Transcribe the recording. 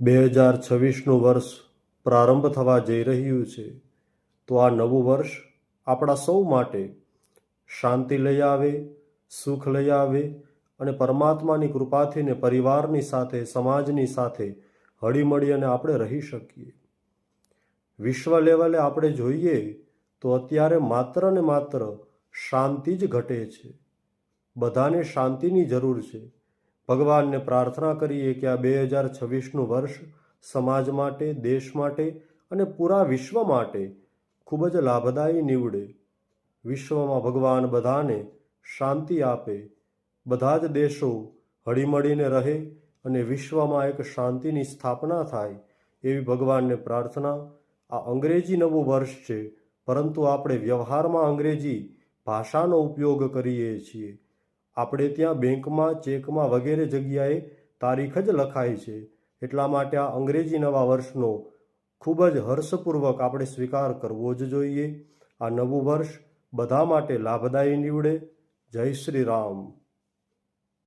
2026નું વર્ષ પ્રારંભ થવા જઈ રહ્યું છે, તો આ નવું વર્ષ આપણા સૌ માટે શાંતિ લઈ આવે, સુખ લઈ આવે અને પરમાત્માની કૃપાથી ને પરિવારની સાથે, સમાજની સાથે હળીમળી અને આપણે રહી શકીએ. વિશ્વ લેવલે આપણે જોઈએ તો અત્યારે માત્ર ને માત્ર શાંતિ જ ઘટે છે. બધાને શાંતિની જરૂર છે. ભગવાનને પ્રાર્થના કરીએ કે આ 2026નું વર્ષ સમાજ માટે, દેશ માટે અને પૂરા વિશ્વ માટે ખૂબ જ લાભદાયી નીવડે. વિશ્વમાં ભગવાન બધાને શાંતિ આપે, બધા જ દેશો હળીમળીને રહે અને વિશ્વમાં એક શાંતિની સ્થાપના થાય, એવી ભગવાનને પ્રાર્થના. આ અંગ્રેજી નવું વર્ષ છે, પરંતુ આપણે વ્યવહારમાં અંગ્રેજી ભાષાનો ઉપયોગ કરીએ છીએ. આપણે ત્યાં બેંકમાં, ચેકમાં વગેરે જગ્યાએ તારીખ જ લખાય છે. એટલા માટે આ અંગ્રેજી નવા વર્ષનો ખૂબ જ હર્ષપૂર્વક આપણે સ્વીકાર કરવો જ જોઈએ. આ નવું વર્ષ બધા માટે લાભદાયી નીવડે. જય શ્રી રામ.